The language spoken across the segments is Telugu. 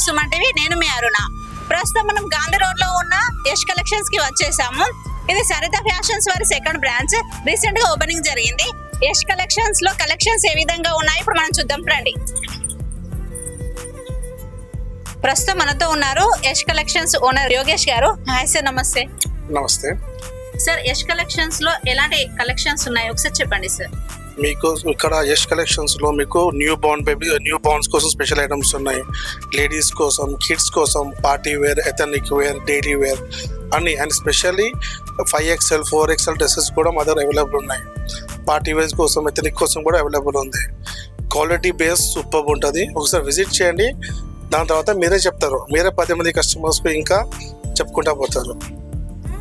సుమన్ టీవీ. నేను మీ అరుణ. ప్రస్తుతం మనం గాంధీ రోడ్ లో ఉన్న యష్ కలెక్షన్స్ కి వచ్చేసాము. ఇది సరిత ఫ్యాషన్స్ వారి సెకండ్ బ్రాంచ్. రీసెంట్ గా ఓపెనింగ్ జరిగింది. యష్ కలెక్షన్స్ లో కలెక్షన్స్ ఏ విధంగా ఉన్నాయి ఇప్పుడు మనం చూద్దాం రండి. ప్రస్తుతం మనతో ఉన్నారు యష్ కలెక్షన్స్ ఓనర్ యోగేష్ గారు. హాయ్ సార్, నమస్తే. నమస్తే సార్, యష్ కలెక్షన్స్ లో ఎలాంటి కలెక్షన్స్ ఉన్నాయి ఒకసారి చెప్పండి సార్. మీకు ఇక్కడ యష్ కలెక్షన్స్ లో మీకు న్యూ బార్న్స్ కోసం స్పెషల్ ఐటమ్స్ ఉన్నాయి. లేడీస్ కోసం, కిడ్స్ కోసం, party wear, ethnic wear, daily wear అన్ని. And specially 5XL 4XL dresses కూడా మా దగ్గర అవైలబుల్ ఉన్నాయి. పార్టీ వేర్స్ కోసం, ఎథనిక్ కోసం కూడా అవైలబుల్ ఉంది. క్వాలిటీ బేస్ సూపర్ ఉంటుంది. ఒకసారి విజిట్ చేయండి. దాని తర్వాత మీరే చెప్తారు. మీరే 10 మంది కస్టమర్స్కి ఇంకా చెప్పుకుంటా పోతారు.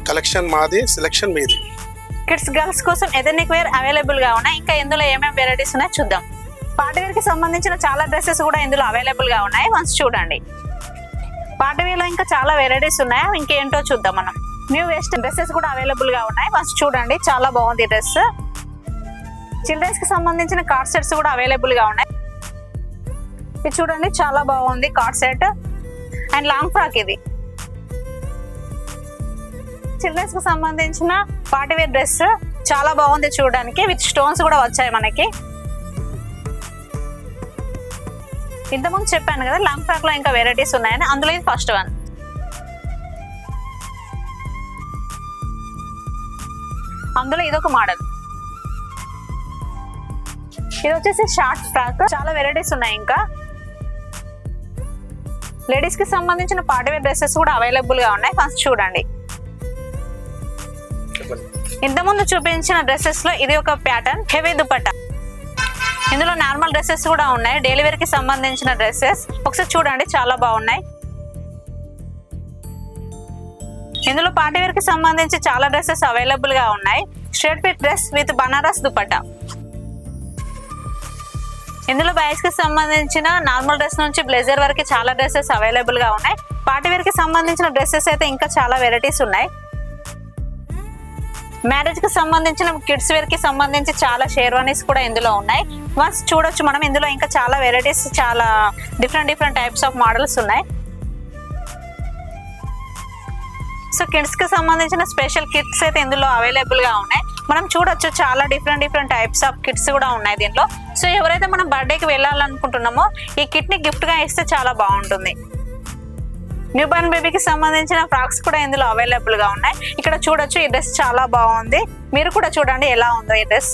కలెక్షన్ మాది, సెలెక్షన్ మీది. కిడ్స్ గర్ల్స్ కోసం ఎథనిక్ వేర్ అవైలబుల్ గా ఉన్నాయి. ఇంకా ఇందులో ఏమేమి వెరైటీస్ ఉన్నాయో చూద్దాం. పార్టీ వేర్ కి సంబంధించిన చాలా డ్రెస్సెస్ కూడా ఇందులో అవైలబుల్ గా ఉన్నాయి. వన్స్ చూడండి. పార్టీ వేర్ లో ఇంకా చాలా వెరైటీస్ ఉన్నాయి. ఇంకేంటో చూద్దాం మనం. న్యూ వెస్టర్న్ డ్రెస్సెస్ కూడా అవైలబుల్ గా ఉన్నాయి. వన్స్ చూడండి. చాలా బాగుంది డ్రెస్. చిల్డ్రన్స్ కి సంబంధించిన కార్డ్ సెట్స్ కూడా అవైలబుల్ గా ఉన్నాయి. ఇది చూడండి, చాలా బాగుంది card set and long frock. ఇది చిల్డ్రన్స్ కి సంబంధించిన పార్టీ వేర్ డ్రెస్ చాలా బాగుంది చూడడానికి. విత్ స్టోన్స్ కూడా వచ్చాయి మనకి. ఇంతకుముందు చెప్పాను కదా లాంగ్ ఫ్రాక్ లో ఇంకా వెరైటీస్ ఉన్నాయని. అందులో ఇది ఫస్ట్ వన్. అందులో ఇదొక మోడల్. ఇది వచ్చేసి షార్ట్ ఫ్రాక్. చాలా వెరైటీస్ ఉన్నాయి. ఇంకా లేడీస్ కి సంబంధించిన పార్టీ వేర్ డ్రెస్సెస్ కూడా అవైలబుల్ గా ఉన్నాయి. ఫస్ట్ చూడండి. ఇంతకుముందు చూపించిన డ్రెస్సెస్ లో ఇది ఒక ప్యాటర్న్ హెవీ దుపట్టా. ఇందులో నార్మల్ డ్రెస్సెస్ కూడా ఉన్నాయి. డైలీ వేర్ కి సంబంధించిన డ్రెస్సెస్ ఒకసారి చూడండి, చాలా బాగున్నాయి. ఇందులో పార్టీ వేర్ కి సంబంధించి చాలా డ్రెస్సెస్ అవైలబుల్ గా ఉన్నాయి. Straight fit dress with Banaras dupatta. ఇందులో బాయ్స్ కి సంబంధించిన నార్మల్ డ్రెస్ నుంచి బ్లేజర్ వరకు చాలా డ్రెస్సెస్ అవైలబుల్ గా ఉన్నాయి. పార్టీ వేర్ కి సంబంధించిన డ్రెస్సెస్ అయితే ఇంకా చాలా వెరైటీస్ ఉన్నాయి. మ్యారేజ్ కి సంబంధించిన కిడ్స్ వేర్ కి సంబంధించి చాలా షేర్వానీస్ కూడా ఇందులో ఉన్నాయి. వన్స్ చూడొచ్చు మనం. ఇందులో ఇంకా చాలా వెరైటీస్, చాలా డిఫరెంట్ టైప్స్ ఆఫ్ మోడల్స్ ఉన్నాయి. సో కిడ్స్ కి సంబంధించిన స్పెషల్ కిట్స్ అయితే ఇందులో అవైలబుల్ గా ఉన్నాయి. మనం చూడొచ్చు, చాలా డిఫరెంట్ టైప్స్ ఆఫ్ కిట్స్ కూడా ఉన్నాయి దీంట్లో. సో ఎవరైతే మనం బర్త్డేకి వెళ్ళాలనుకుంటున్నామో ఈ కిట్ ని గిఫ్ట్ గా ఇస్తే చాలా బాగుంటుంది. న్యూ బోర్న్ బేబీకి సంబంధించిన ఫ్రాక్స్ కూడా ఇందులో అవైలబుల్ గా ఉన్నాయి. ఇక్కడ చూడొచ్చు, ఈ డ్రెస్ చాలా బాగుంది. మీరు కూడా చూడండి ఎలా ఉందో ఈ డ్రెస్.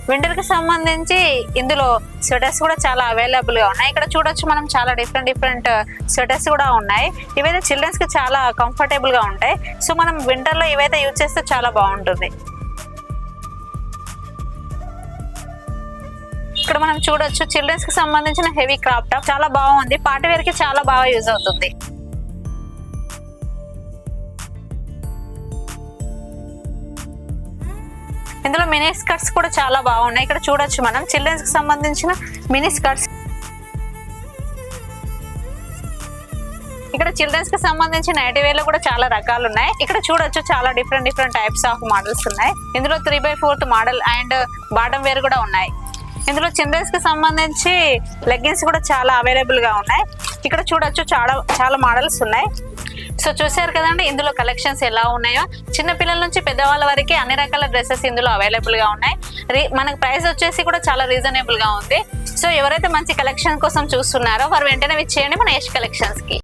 వింటర్ కి సంబంధించి ఇందులో స్వెటర్స్ కూడా చాలా అవైలబుల్ గా ఉన్నాయి. ఇక్కడ చూడొచ్చు మనం, చాలా డిఫరెంట్ స్వెటర్స్ కూడా ఉన్నాయి. ఇవైతే చిల్డ్రన్స్ కి చాలా కంఫర్టబుల్ గా ఉంటాయి. సో మనం వింటర్ లో ఇవైతే యూజ్ చేస్తే చాలా బాగుంటుంది. ఇక్కడ మనం చూడొచ్చు, చిల్డ్రన్స్ కి సంబంధించిన హెవీ క్రాప్ టాప్ చాలా బాగుంది. పార్టీ వేర్ కి చాలా బాగా యూజ్ అవుతుంది. ఇందులో మినీ స్కర్ట్స్ కూడా చాలా బాగున్నాయి. ఇక్కడ చూడొచ్చు మనం, చిల్డ్రన్స్ కి సంబంధించిన మినీ స్కర్ట్స్. ఇక్కడ చిల్డ్రన్స్ కి సంబంధించిన నైటీ వేర్ లో కూడా చాలా రకాలు ఉన్నాయి. ఇక్కడ చూడొచ్చు, చాలా డిఫరెంట్ టైప్స్ ఆఫ్ మోడల్స్ ఉన్నాయి. ఇందులో 3/4 మోడల్ అండ్ బాటమ్ వేర్ కూడా ఉన్నాయి. ఇందులో చిల్డ్రన్స్ కి సంబంధించి లెగ్గిన్స్ కూడా చాలా అవైలబుల్ గా ఉన్నాయి. ఇక్కడ చూడొచ్చు, చాలా మోడల్స్ ఉన్నాయి. సో చూసారు కదండి ఇందులో కలెక్షన్స్ ఎలా ఉన్నాయో. చిన్న పిల్లల నుంచి పెద్దవాళ్ళ వరకు అన్ని రకాల డ్రెస్సెస్ ఇందులో అవైలబుల్ గా ఉన్నాయి. మనకు ప్రైస్ వచ్చేసి కూడా చాలా రీజనబుల్ గా ఉంది. సో ఎవరైతే మంచి కలెక్షన్ కోసం చూస్తున్నారో వారు వెంటనే విచ్చేయండి మన యష్ కలెక్షన్స్ కి.